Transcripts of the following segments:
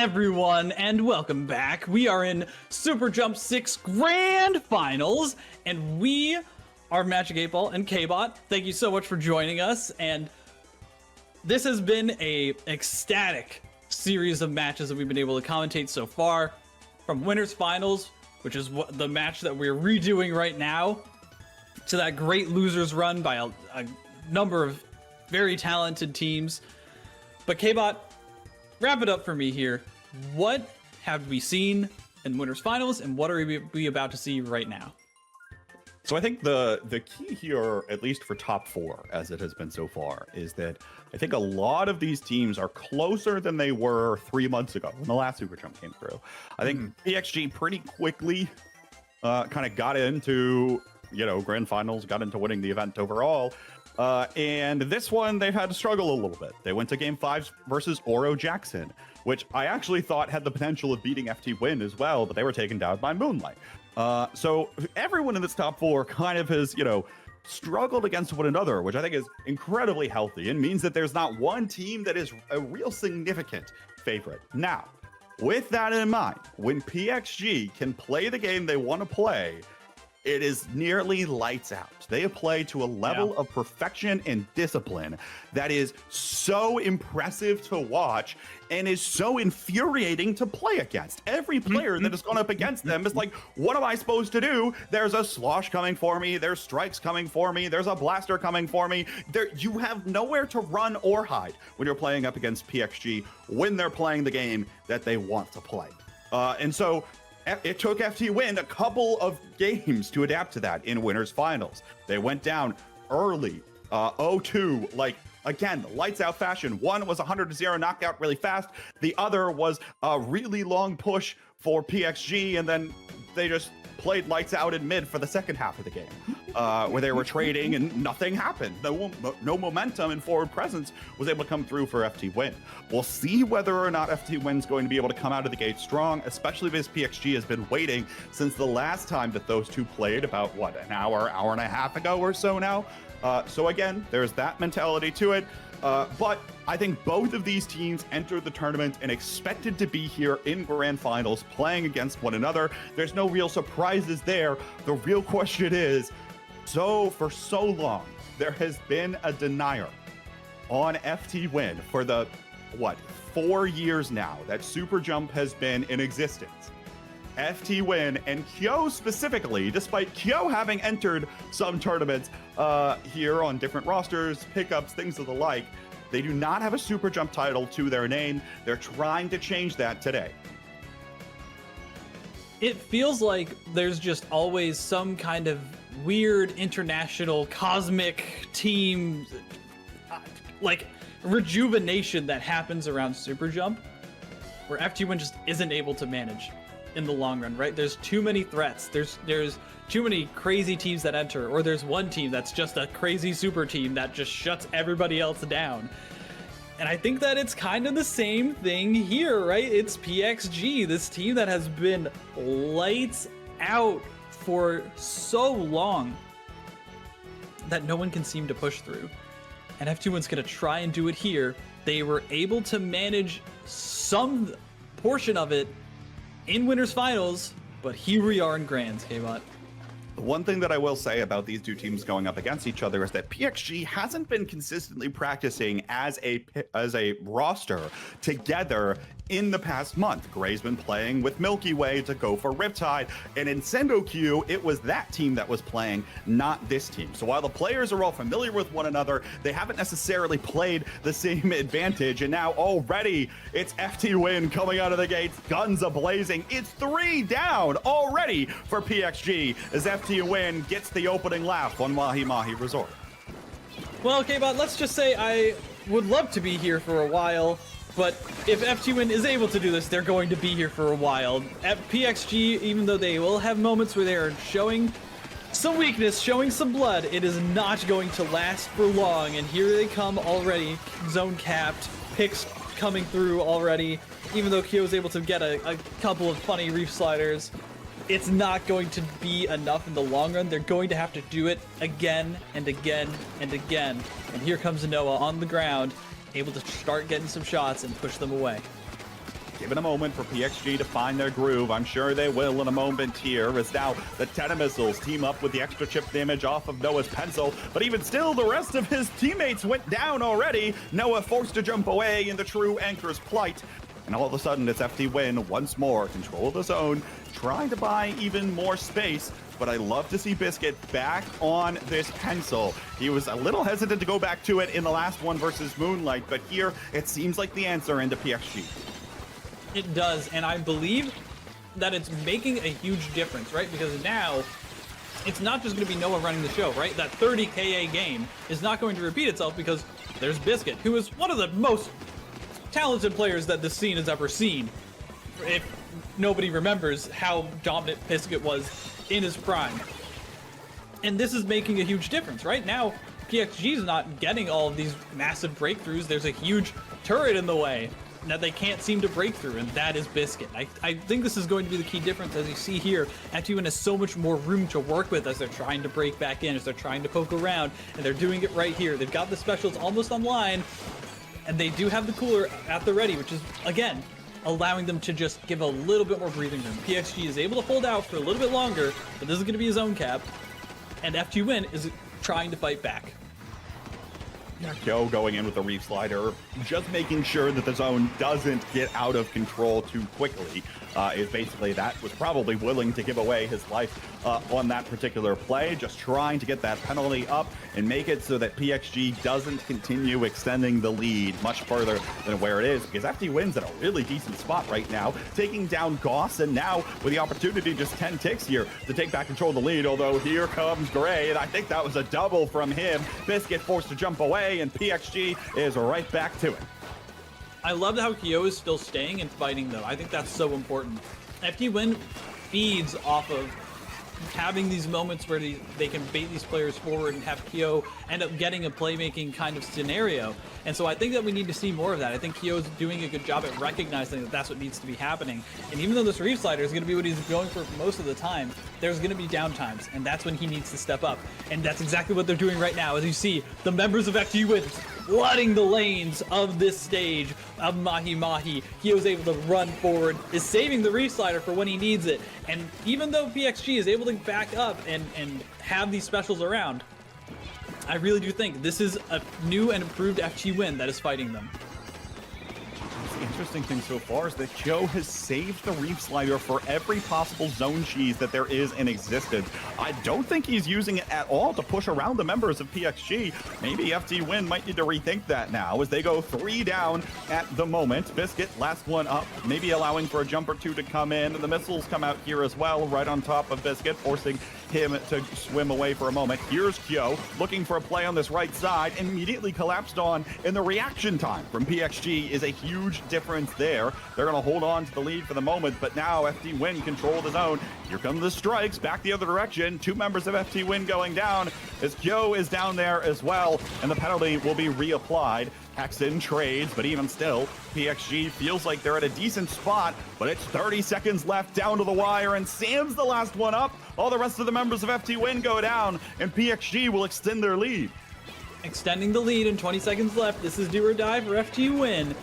everyone, and welcome back. We are in SuperJump 6 Grand Finals, and we are Magic 8 Ball and K-Bot. Thank you so much for joining us, and this has been a ecstatic series of matches that we've been able to commentate so far, from Winners Finals, which is the match that we're redoing right now, to that great losers run by a number of very talented teams. But K-Bot, wrap it up for me here. What have we seen in Winners Finals, and what are we about to see right now? So I think the key here, at least for top four, as it has been so far, is that I think a lot of these teams are closer than they were 3 months ago when the last SuperJump came through. I think PxG pretty quickly kind of got into, Grand Finals, got into winning the event overall. And this one, they've had to struggle a little bit. They went to Game 5 versus Oro Jackson, which I actually thought had the potential of beating FTWin as well, but they were taken down by Moonlight. So everyone in this top four kind of has, struggled against one another, which I think is incredibly healthy and means that there's not one team that is a real significant favorite. Now, with that in mind, when PxG can play the game they want to play, it is nearly lights out. They play to a level of perfection and discipline that is so impressive to watch and is so infuriating to play against. Every player that has gone up against them is like, what am I supposed to do? There's a slosh coming for me. There's strikes coming for me. There's a blaster coming for me. You have nowhere to run or hide when you're playing up against PxG when they're playing the game that they want to play. And so it took FTWin a couple of games to adapt to that in Winners Finals. They went down early, 0-2, like, again, lights out fashion. One was 100-0 knockout really fast. The other was a really long push for PxG, and then they just played lights out in mid for the second half of the game, where they were trading and nothing happened. No momentum and forward presence was able to come through for FTWin. We'll see whether or not FTWin's going to be able to come out of the gate strong, especially because PxG has been waiting since the last time that those two played, about, an hour and a half ago or so now. So again, there's that mentality to it. But I think both of these teams entered the tournament and expected to be here in Grand Finals playing against one another. There's no real surprises there. The real question is, for so long, there has been a denier on FTWin for the, 4 years now that SuperJump has been in existence. FTWin and Kyo specifically, despite Kyo having entered some tournaments here on different rosters, pickups, things of the like, they do not have a SuperJump title to their name. They're trying to change that today. It feels like there's just always some kind of weird international cosmic team like rejuvenation that happens around SuperJump, where FTWin just isn't able to manage in the long run, right? There's too many threats. There's too many crazy teams that enter, or there's one team that's just a crazy super team that just shuts everybody else down. And I think that it's kind of the same thing here, right? It's PxG, this team that has been lights out for so long that no one can seem to push through. And FTWin's gonna try and do it here. They were able to manage some portion of it in Winners Finals, but here we are in Grands, K-Bot. One thing that I will say about these two teams going up against each other is that PxG hasn't been consistently practicing as a roster together in the past month. Gray's been playing with Milky Way to go for Riptide, and in Sengoku, it was that team that was playing, not this team. So while the players are all familiar with one another, they haven't necessarily played the same advantage, and now already it's FTWin coming out of the gates, guns a-blazing. It's 3 down already for PxG as FTWin gets the opening laugh on Mahi Mahi Resort. Well, K-Bot, let's just say I would love to be here for a while, but if FTWin is able to do this, they're going to be here for a while. At PxG, even though they will have moments where they are showing some weakness, showing some blood, it is not going to last for long. And here they come already, zone capped, picks coming through already. Even though Kyo was able to get a couple of funny reef sliders, it's not going to be enough in the long run. They're going to have to do it again and again and again. And here comes Noah on the ground, able to start getting some shots and push them away. Given a moment for PxG to find their groove. I'm sure they will in a moment here, as now the Missiles team up with the extra chip damage off of Noah's pencil. But even still, the rest of his teammates went down already. Noah forced to jump away in the true Anchor's plight. And all of a sudden, it's FTWin once more, control of the zone, trying to buy even more space. But I love to see Biscuit back on this pencil. He was a little hesitant to go back to it in the last one versus Moonlight, but here it seems like the answer into PxG. It does, and I believe that it's making a huge difference, right? Because now it's not just going to be Noah running the show, right? That 30 KA game is not going to repeat itself because there's Biscuit, who is one of the most talented players that this scene has ever seen. If nobody remembers how dominant Biscuit was in his prime. And this is making a huge difference, right? Now, PxG is not getting all of these massive breakthroughs. There's a huge turret in the way that they can't seem to break through, and that is Biscuit. I think this is going to be the key difference. As you see here, FTWin has so much more room to work with as they're trying to break back in, as they're trying to poke around, and they're doing it right here. They've got the specials almost online, and they do have the cooler at the ready, which is, again, allowing them to just give a little bit more breathing room. PxG is able to hold out for a little bit longer, but this is going to be his own cap, and FTWin is trying to fight back. Kyo going in with the Reef Slider, just making sure that the zone doesn't get out of control too quickly. Is basically that was probably willing to give away his life on that particular play, just trying to get that penalty up and make it so that PxG doesn't continue extending the lead much further than where it is, because FTWin's in a really decent spot right now, taking down Goss, and now with the opportunity, just 10 ticks here to take back control of the lead, although here comes Gray, and I think that was a double from him. Biscuit forced to jump away, and PxG is right back to it. I love how Kyo is still staying and fighting, though. I think that's so important. FTWin feeds off of having these moments where they can bait these players forward and have Kyo end up getting a playmaking kind of scenario. And so I think that we need to see more of that. I think Kyo's doing a good job at recognizing that that's what needs to be happening. And even though this Reef Slider is going to be what he's going for most of the time, there's going to be downtimes, and that's when he needs to step up. And that's exactly what they're doing right now. As you see, the members of FTWin flooding the lanes of this stage of Mahi Mahi. Kyo's able to run forward, is saving the Reef Slider for when he needs it. And even though PxG is able to back up and have these specials around, I really do think this is a new and improved FTWin that is fighting them. The interesting thing so far is that Kyo has saved the Reef Slider for every possible zone cheese that there is in existence. I don't think he's using it at all to push around the members of PxG. Maybe FTWin might need to rethink that now as they go 3 down at the moment. Biscuit, last one up, maybe allowing for a jump or two to come in. And the missiles come out here as well, right on top of Biscuit, forcing him to swim away for a moment. Here's Kyo looking for a play on this right side, immediately collapsed on, and the reaction time from PxG is a huge difference there. They're going to hold on to the lead for the moment, but now FTWin control the zone. Here come the strikes back the other direction. 2 members of FTWin going down as Kyo is down there as well, and the penalty will be reapplied. Hexen trades, but even still, PxG feels like they're at a decent spot, but it's 30 seconds left down to the wire, and Sam's the last one up. All the rest of the members of FTWin go down, and PxG will extend their lead. Extending the lead in 20 seconds left. This is do or die for FTWin.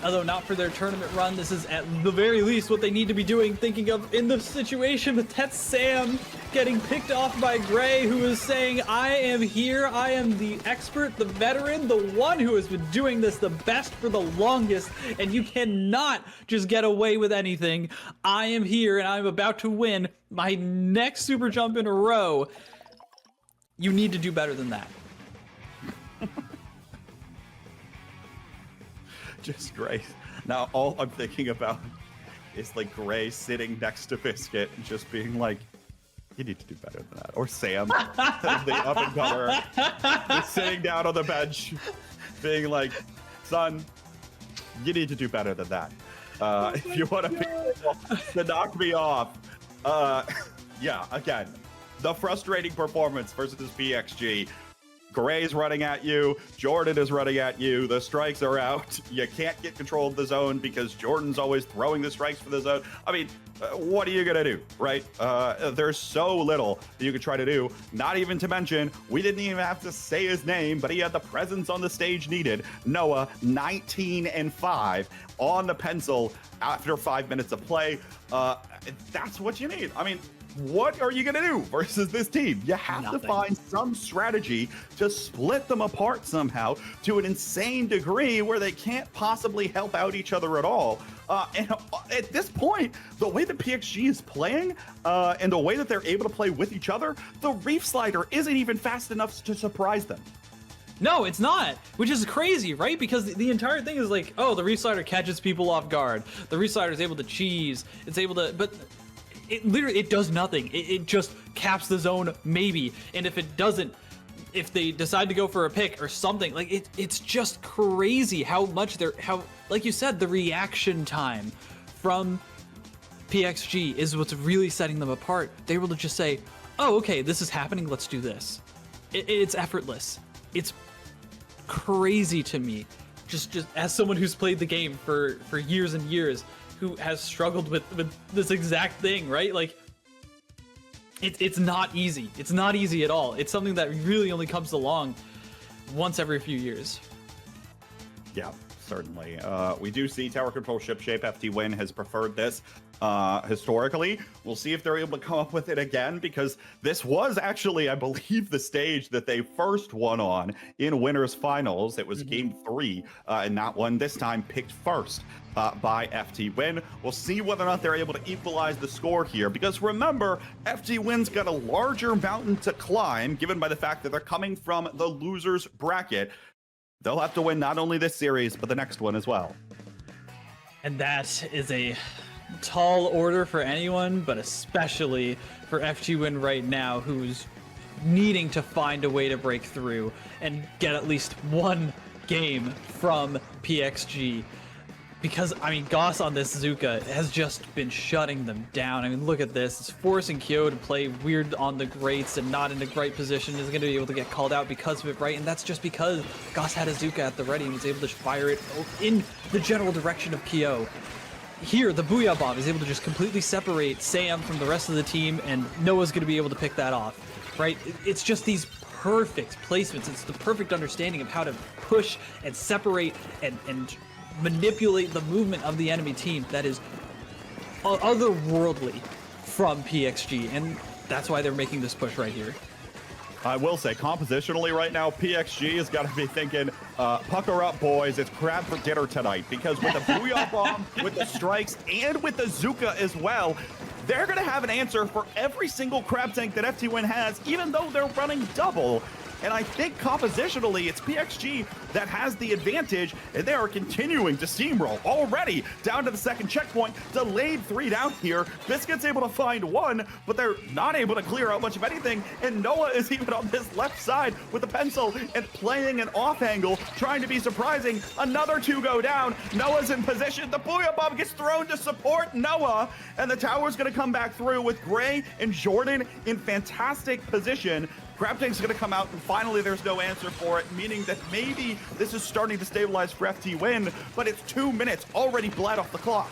Although not for their tournament run, this is at the very least what they need to be doing, thinking of in the situation. But that's Sam getting picked off by Gray, who is saying, I am here, I am the expert, the veteran, the one who has been doing this the best for the longest, and you cannot just get away with anything. I am here, and I'm about to win my next super jump in a row. You need to do better than that. Just Gray. Now all I'm thinking about is like Gray sitting next to Biscuit and just being like, you need to do better than that. Or Sam, the up and comer, just sitting down on the bench being like, son, you need to do better than that. If you want to knock me off. Yeah, again, the frustrating performance versus PxG. Gray's running at you. Jordan is running at you. The strikes are out. You can't get control of the zone because Jordan's always throwing the strikes for the zone. I mean, what are you going to do, right? There's so little that you could try to do. Not even to mention, we didn't even have to say his name, but he had the presence on the stage needed. Noah, 19-5 on the pencil after 5 minutes of play. That's what you need. I mean, what are you going to do versus this team? You have to find some strategy to split them apart somehow to an insane degree where they can't possibly help out each other at all. And at this point, the way that PxG is playing and the way that they're able to play with each other, the Reef Slider isn't even fast enough to surprise them. No, it's not, which is crazy, right? Because the entire thing is like, oh, the Reef Slider catches people off guard. The Reef Slider is able to cheese. It's able to, but it literally, it does nothing. It just caps the zone, maybe. And if it doesn't, if they decide to go for a pick or something, like it's just crazy how much like you said, the reaction time from PxG is what's really setting them apart. They were able to just say, oh, okay, this is happening, let's do this. It's effortless. It's crazy to me, just as someone who's played the game for years and years, who has struggled with this exact thing, right? Like, it's not easy. It's not easy at all. It's something that really only comes along once every few years. Yeah, certainly. We do see Tower Control Ship Shape. FTWin has preferred this historically. We'll see if they're able to come up with it again, because this was actually, I believe, the stage that they first won on in Winners Finals. It was Game 3, and that one this time picked first by FTWin. We'll see whether or not they're able to equalize the score here, because remember, FTWin's got a larger mountain to climb, given by the fact that they're coming from the loser's bracket. They'll have to win not only this series, but the next one as well. And that is a tall order for anyone, but especially for FTWin right now, who's needing to find a way to break through and get at least one game from PxG. Because, I mean, Goss on this Zuka has just been shutting them down. I mean, look at this. It's forcing Kyo to play weird on the grates and not in the great position. Is going to be able to get called out because of it, right? And that's just because Goss had a Zuka at the ready and was able to fire it in the general direction of Kyo. Here, the Booyah Bomb is able to just completely separate Sam from the rest of the team, and Noah's going to be able to pick that off, right? It's just these perfect placements. It's the perfect understanding of how to push and separate and manipulate the movement of the enemy team that is otherworldly from PxG, and that's why they're making this push right here. I will say, compositionally right now, PxG has got to be thinking, pucker up, boys, it's crab for dinner tonight, because with the Booyah Bomb, with the strikes, and with the Zuka as well, they're going to have an answer for every single crab tank that FTWin has, even though they're running double. And I think compositionally, it's PxG that has the advantage, and they are continuing to steamroll already down to the second checkpoint. Delayed 3 down here. Biscuit's able to find 1, but they're not able to clear out much of anything. And Noah is even on this left side with the pencil and playing an off angle, trying to be surprising. Another 2 go down. Noah's in position. The Booyah Bomb gets thrown to support Noah, and the tower's going to come back through with Gray and Jordan in fantastic position. Crab Tank's going to come out, and finally there's no answer for it, meaning that maybe this is starting to stabilize for FTWin, but it's 2 minutes already bled off the clock.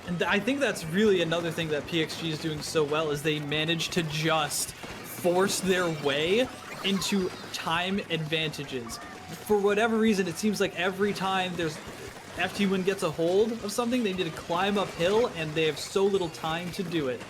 And I think that's really another thing that PxG is doing so well, is they manage to just force their way into time advantages. For whatever reason, it seems like every time FTWin gets a hold of something, they need to climb uphill, and they have so little time to do it,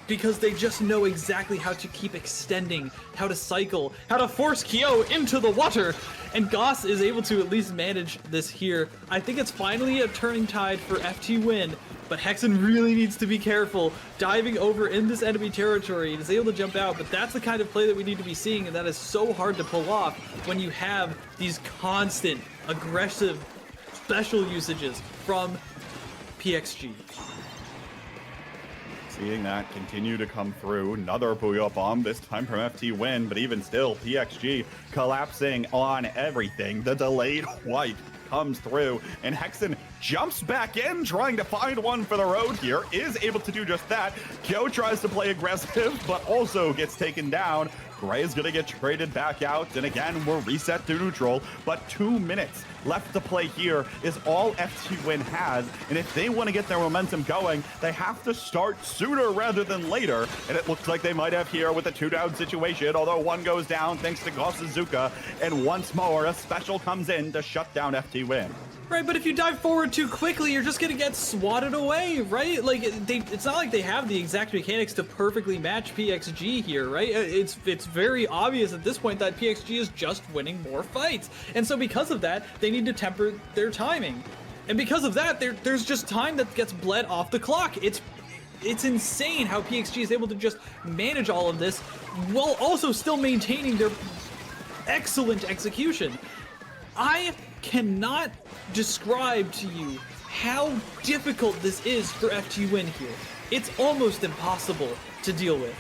because they just know exactly how to keep extending, how to cycle, how to force Kyo into the water. And Goss is able to at least manage this here. I think it's finally a turning tide for FTWin, but Hexen really needs to be careful diving over in this enemy territory. He's able to jump out, but that's the kind of play that we need to be seeing, and that is so hard to pull off when you have these constant, aggressive special usages from PxG. Seeing that continue to come through. Another Booyah Bomb, this time from FTWin, but even still, PxG collapsing on everything. The delayed wipe comes through, and Hexen jumps back in, trying to find one for the road here, is able to do just that. Kyo tries to play aggressive, but also gets taken down. Gray is gonna get traded back out, and again, we're reset to neutral, but 2 minutes left to play here is all FTWin has, and if they want to get their momentum going, they have to start sooner rather than later, and it looks like they might have here with a 2-down situation, although one goes down thanks to Gosuzuka, and once more, a special comes in to shut down FTWin. Right, but if you dive forward too quickly, you're just gonna get swatted away, right? Like, it's not like they have the exact mechanics to perfectly match PxG here, right? It's very obvious at this point that PxG is just winning more fights. And so because of that, they need to temper their timing. And because of that, there's just time that gets bled off the clock. It's insane how PxG is able to just manage all of this while also still maintaining their excellent execution. I cannot describe to you how difficult this is for FTWin here. It's almost impossible to deal with.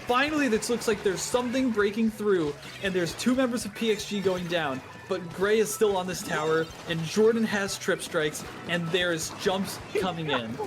Finally, this looks like there's something breaking through, and there's 2 members of PxG going down, but Gray is still on this tower, and Jordan has trip strikes, and there's jumps coming in.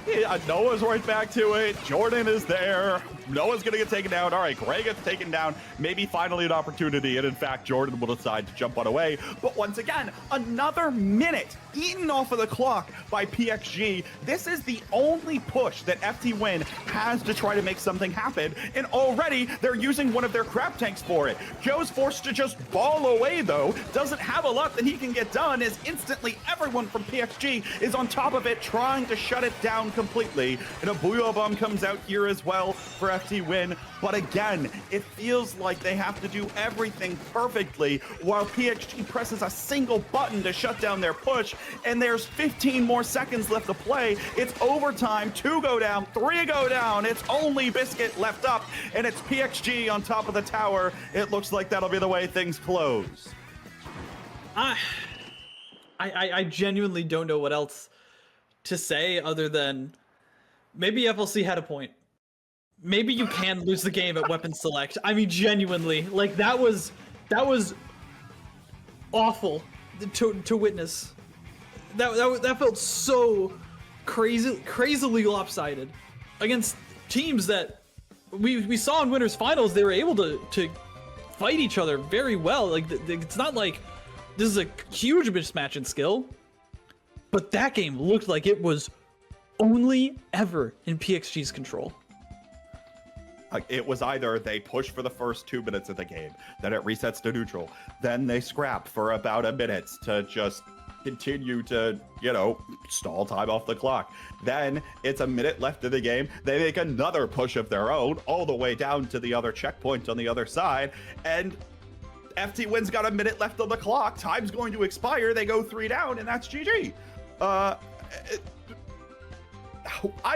Yeah, Noah's right back to it. Jordan is there. Noah's gonna get taken down. All right, Gray gets taken down. Maybe finally an opportunity, and in fact, Jordan will decide to jump on away. But once again, another minute eaten off of the clock by PxG. This is the only push that FTWin has to try to make something happen, and already they're using one of their crab tanks for it. Joe's forced to just ball away, though. Doesn't have a lot that he can get done, as instantly everyone from PxG is on top of it, trying to shut it down completely. And a Booyah Bomb comes out here as well for FTWin. But again, it feels like they have to do everything perfectly while PxG presses a single button to shut down their push. And there's 15 more seconds left to play. It's overtime. 2 go down, 3 go down. It's only Biscuit left up, and it's PxG on top of the tower. It looks like that'll be the way things close. I genuinely don't know what else to say other than maybe FLC had a point. Maybe you can lose the game at weapon select. I mean, genuinely, like that was awful to witness. That felt so crazily lopsided against teams that we saw in winners finals. They were able to fight each other very well. Like it's not like this is a huge mismatch in skill, but that game looked like it was only ever in PxG's control. It was either they push for the first 2 minutes of the game, then it resets to neutral, then they scrap for about a minute to just continue to, you know, stall time off the clock. Then it's a minute left of the game. They make another push of their own all the way down to the other checkpoint on the other side, and FTWin's got a minute left on the clock. Time's going to expire. They go 3 down, and that's GG. I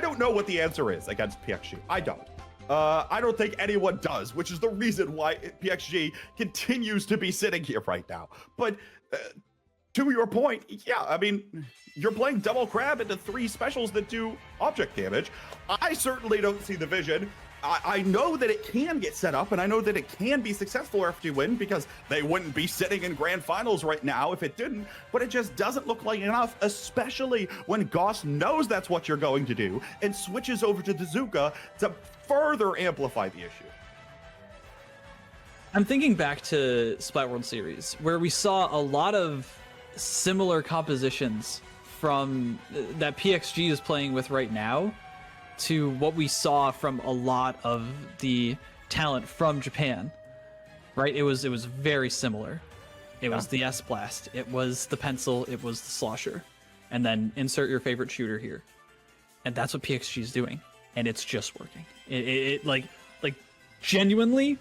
don't know what the answer is against PxG. I don't. I don't think anyone does, which is the reason why PxG continues to be sitting here right now. But to your point, yeah, I mean, you're playing double crab into 3 specials that do object damage. I certainly don't see the vision. I know that it can get set up, and I know that it can be successful for FTWin, because they wouldn't be sitting in grand finals right now if it didn't, but it just doesn't look like enough, especially when Goss knows that's what you're going to do and switches over to Dazuka to further amplify the issue. I'm thinking back to Splat World Series, where we saw a lot of similar compositions from that PxG is playing with right now to what we saw from a lot of the talent from Japan, right? It was very similar. It was the S-Blast, it was the pencil, it was the slosher, and then insert your favorite shooter here. And that's what PxG is doing, and it's just working. It like genuinely,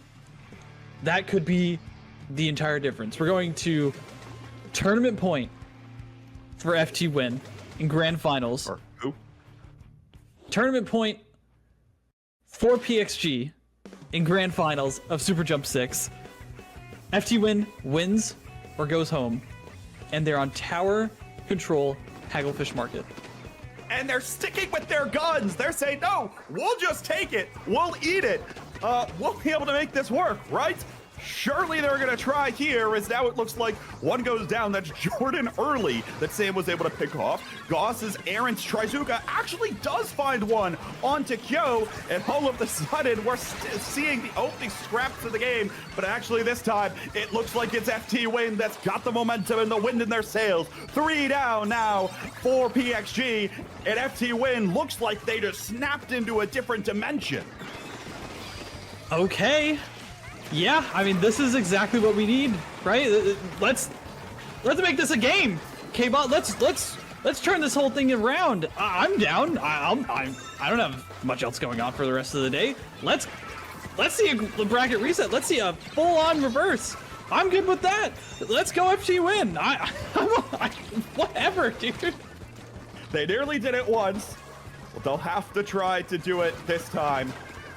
that could be the entire difference. We're going to tournament point for FTWin in grand finals. Or who? Tournament point for PxG in grand finals of SuperJump 6. FTWin wins or goes home, and they're on tower control Hagglefish Market. And they're sticking with their guns. They're saying, no, we'll just take it. We'll eat it. We'll be able to make this work, right? surely they're gonna try here, as now it looks like one goes down. That's Jordan early that Sam was able to pick off. Goss's Aaron's Trizuka actually does find one onto Kyo, and all of a sudden we're seeing the opening scraps of the game, but actually this time it looks like it's FTWin that's got the momentum and the wind in their sails. 3 down now for PxG, and FTWin looks like they just snapped into a different dimension. Okay. Yeah, I mean, this is exactly what we need, right? Let's make this a game. K-Bot, let's turn this whole thing around. I'm down. I don't have much else going on for the rest of the day. Let's see a bracket reset. Let's see a full-on reverse. I'm good with that. Let's go FTWin. Whatever, dude. They nearly did it once, but they'll have to try to do it this time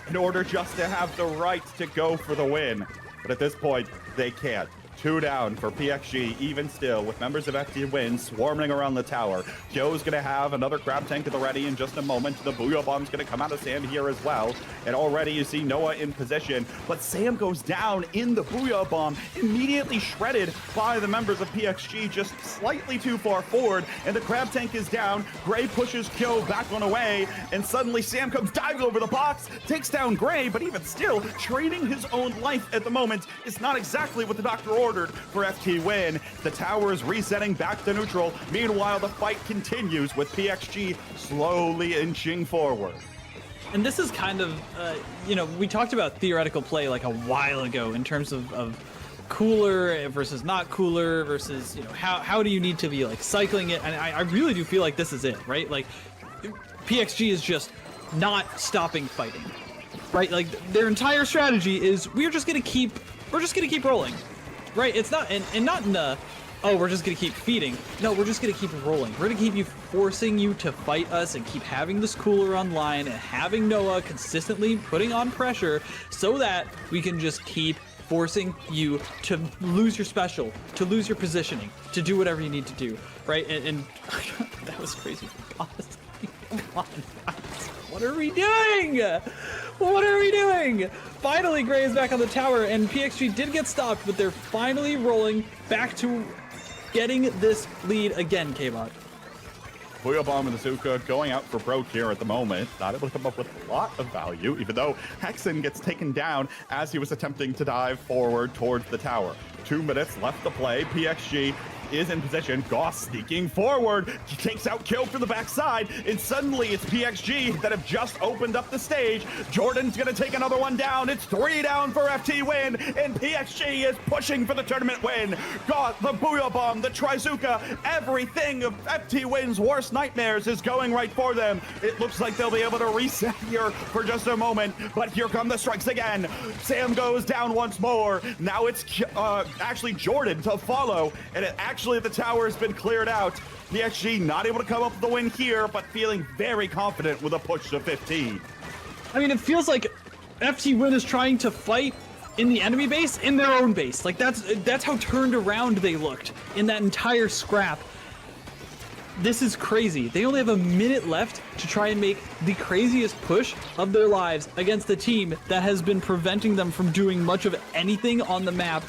in order just to have the right to go for the win. But at this point, they can't. 2 down for PxG, even still, with members of FTWin swarming around the tower. Joe's gonna have another grab tank at the ready in just a moment. The Booyah Bomb's gonna come out of Sam here as well. And already you see Noah in position, but Sam goes down in the Booyah Bomb, immediately shredded by the members of PxG, just slightly too far forward. And the grab tank is down. Gray pushes Kyo back on away, and suddenly Sam comes diving over the box, takes down Gray, but even still, trading his own life at the moment is not exactly what the doctor ordered for FTWin. The tower is resetting back to neutral. Meanwhile, the fight continues with PxG slowly inching forward. And this is kind of, we talked about theoretical play like a while ago in terms of cooler versus not cooler versus, how do you need to be like cycling it? And I really do feel like this is it, right? Like PxG is just not stopping fighting, right? Like their entire strategy is we're just gonna keep rolling. Right, it's not, and not in a, oh, we're just gonna keep feeding. No, we're just gonna keep rolling. We're gonna keep forcing you to fight us and keep having this cooler online and having Noah consistently putting on pressure so that we can just keep forcing you to lose your special, to lose your positioning, to do whatever you need to do, right? And that was crazy for Goss. Come on, guys. What are we doing? What are we doing? Finally, Gray is back on the tower, and PxG did get stopped, but they're finally rolling back to getting this lead again, K-Bot. Booyah Bomb and the Zuka going out for broke here at the moment. Not able to come up with a lot of value, even though Hexen gets taken down as he was attempting to dive forward towards the tower. 2 minutes left to play. PxG is in position. Goss sneaking forward. He takes out Kill from the backside, and suddenly it's PxG that have just opened up the stage. Jordan's gonna take another one down. It's 3 down for FTWin, and PxG is pushing for the tournament win. Goss, the Booyah Bomb, the Trizuka, everything of FTWin's worst nightmares is going right for them. It looks like they'll be able to reset here for just a moment, but here come the strikes again. Sam goes down once more. Now it's actually Jordan to follow, and it actually the tower has been cleared out. PxG not able to come up with the win here, but feeling very confident with a push to 15. I mean, it feels like FTWin is trying to fight in the enemy base in their own base. Like that's how turned around they looked in that entire scrap. This is crazy. They only have a minute left to try and make the craziest push of their lives against a team that has been preventing them from doing much of anything on the map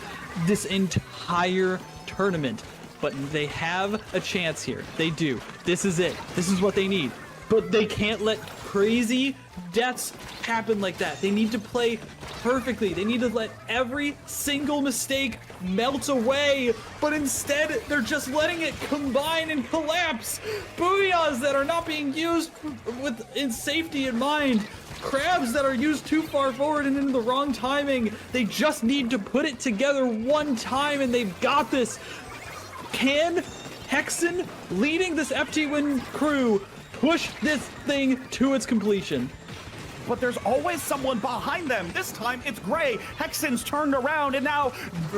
this entire tournament. But they have a chance here. They do. This is it. This is what they need. But they can't let crazy deaths happen like that. They need to play perfectly. They need to let every single mistake melt away. But instead, they're just letting it combine and collapse. Booyahs that are not being used in safety in mind. Crabs that are used too far forward and in the wrong timing. They just need to put it together one time, and they've got this. Can Hexen, leading this FTWin crew, push this thing to its completion? But there's always someone behind them. This time it's Gray. Hexen's turned around and now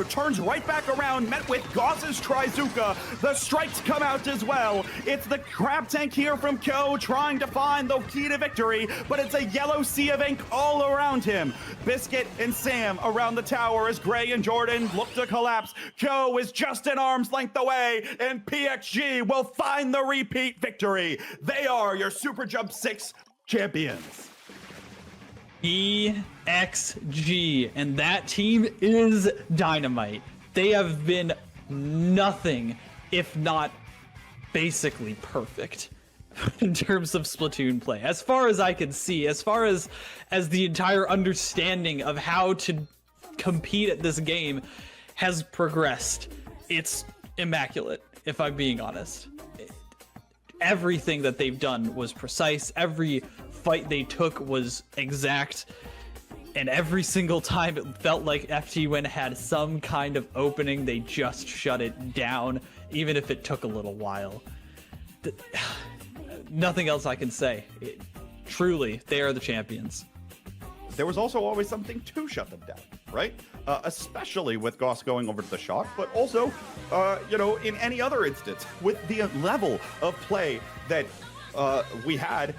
turns right back around, met with Goss's Trizuka. The strikes come out as well. It's the crab tank here from Kyo trying to find the key to victory, but it's a yellow sea of ink all around him. Biscuit and Sam around the tower as Gray and Jordan look to collapse. Kyo is just an arm's length away, and PxG will find the repeat victory. They are your SuperJump 6 champions. PxG, and that team is dynamite. They have been nothing if not basically perfect in terms of Splatoon play, as far as I can see, as far as the entire understanding of how to compete at this game has progressed. It's immaculate, if I'm being honest. Everything that they've done was precise. Every fight they took was exact. And every single time it felt like FTWin had some kind of opening, they just shut it down, even if it took a little while. Nothing else I can say. Truly, they are the champions. There was also always something to shut them down, right? Especially with Goss going over to the shot, but also, in any other instance, with the level of play that we had,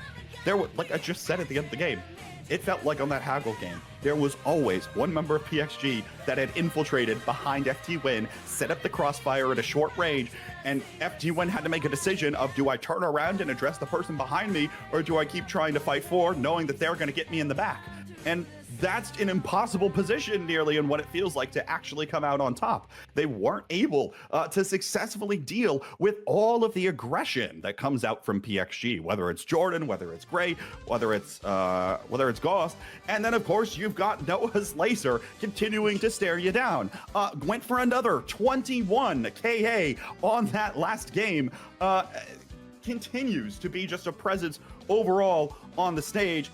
there was, like I just said at the end of the game, it felt like on that Haggle game, there was always one member of PxG that had infiltrated behind FTWin, set up the crossfire at a short range, and FTWin had to make a decision of, do I turn around and address the person behind me, or do I keep trying to fight forward, knowing that they're going to get me in the back? And that's an impossible position nearly in what it feels like to actually come out on top. They weren't able to successfully deal with all of the aggression that comes out from PxG, whether it's Jordan, whether it's Gray, whether it's Goss. And then, of course, you've got Noah's Laser continuing to stare you down. Went for another 21 KA on that last game. Continues to be just a presence overall on the stage.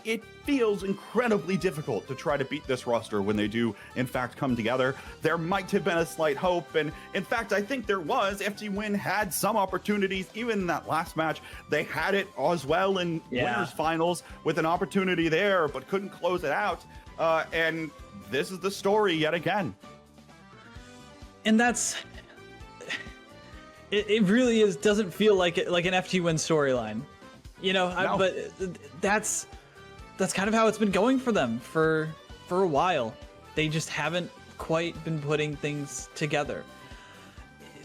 It feels incredibly difficult to try to beat this roster when they do, in fact, come together. There might have been a slight hope, and in fact, I think there was. FTWin had some opportunities, even in that last match. They had it as well in winners finals with an opportunity there, but couldn't close it out. And this is the story yet again. And that's... It really is, doesn't feel like an FTWin storyline. No. But that's kind of how it's been going for them for a while. They just haven't quite been putting things together.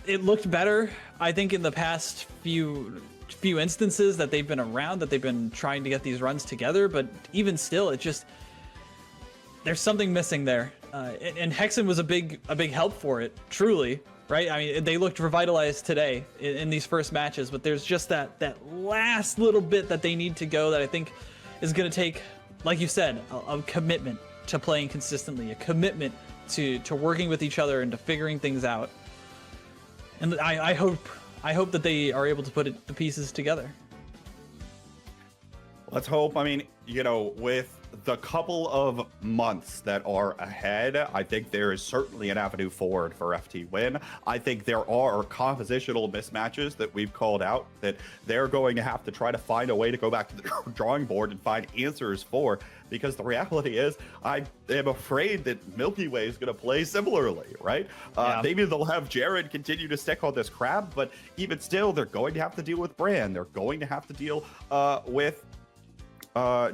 It looked better, I think, in the past few instances that they've been around, that they've been trying to get these runs together, but even still, there's something missing there. And Hexen was a big help for it, truly, right? I mean, they looked revitalized today in these first matches, but there's just that last little bit that they need to go that I think is going to take, like you said, a commitment to playing consistently, a commitment to working with each other and to figuring things out. And I hope that they are able to put the pieces together. Let's hope. I mean, with the couple of months that are ahead, I think there is certainly an avenue forward for FTWin. I think there are compositional mismatches that we've called out that they're going to have to try to find a way to go back to the drawing board and find answers for, because the reality is I am afraid that Milky Way is going to play similarly, right? Maybe they'll have Jared continue to stick on this crab, but even still, they're going to have to deal with Bran. They're going to have to deal with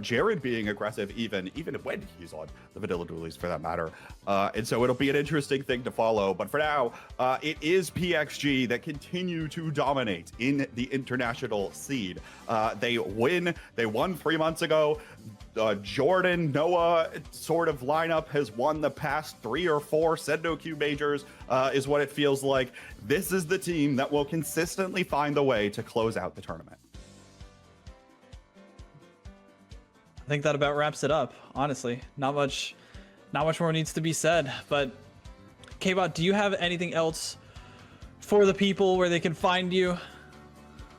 Jared being aggressive even when he's on the vanilla dualies, for that matter. And so it'll be an interesting thing to follow. But for now, it is PxG that continue to dominate in the international seed. They won 3 months ago. Jordan, Noah sort of lineup has won the past 3 or 4 Sendo-Q majors, is what it feels like. This is the team that will consistently find the way to close out the tournament. I think that about wraps it up, honestly. Not much more needs to be said, but K-Bot, do you have anything else for the people where they can find you?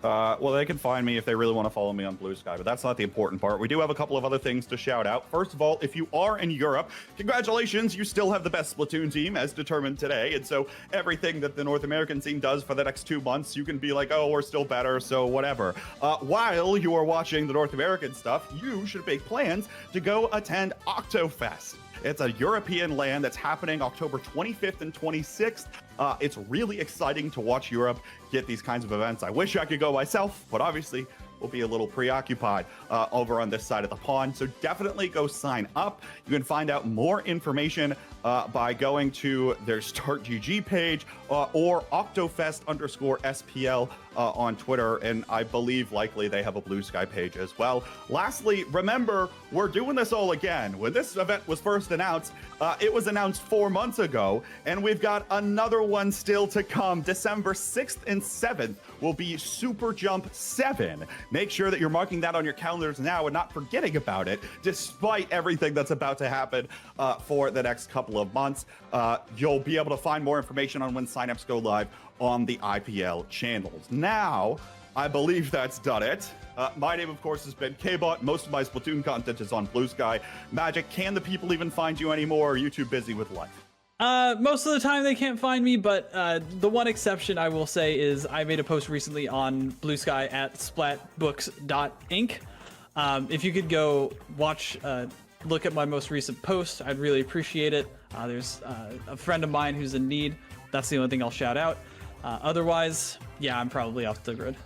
Well, they can find me if they really want to follow me on Blue Sky, but that's not the important part. We do have a couple of other things to shout out. First of all, if you are in Europe, congratulations, you still have the best Splatoon team as determined today. And so everything that the North American team does for the next 2 months, you can be like, oh, we're still better, so whatever. While you are watching the North American stuff, you should make plans to go attend Octofest. It's a European LAN that's happening October 25th and 26th. It's really exciting to watch Europe get these kinds of events. I wish I could go myself, but obviously we'll be a little preoccupied over on this side of the pond. So definitely go sign up. You can find out more information by going to their Start GG page or Octofest_SPL on Twitter, and I believe likely they have a Blue Sky page as well. Lastly, remember, we're doing this all again. When this event was first announced, it was announced 4 months ago, and we've got another one still to come. December 6th and 7th will be SuperJump 7. Make sure that you're marking that on your calendars now and not forgetting about it, despite everything that's about to happen for the next couple of months. You'll be able to find more information on when signups go live on the IPL channels. Now, I believe that's done it. My name, of course, has been Kbot. Most of my Splatoon content is on Blue Sky. Magic, can the people even find you anymore, or are you too busy with life? Most of the time they can't find me, but the one exception I will say is I made a post recently on Blue Sky at splatbooks.inc. If you could go watch, look at my most recent post, I'd really appreciate it. There's a friend of mine who's in need. That's the only thing I'll shout out. Otherwise, yeah, I'm probably off the grid.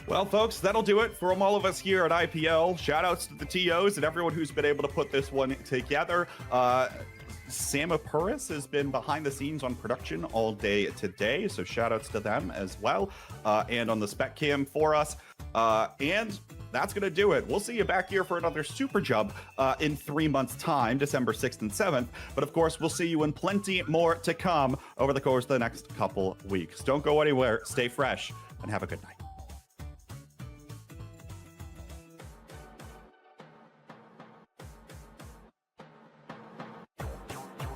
Well, folks, that'll do it from all of us here at IPL. Shoutouts to the TOs and everyone who's been able to put this one together. Sam Apuris has been behind the scenes on production all day today, so shoutouts to them as well, and on the spec cam for us. And that's going to do it. We'll see you back here for another SuperJump in 3 months' time, December 6th and 7th. But of course, we'll see you in plenty more to come over the course of the next couple weeks. Don't go anywhere. Stay fresh and have a good night.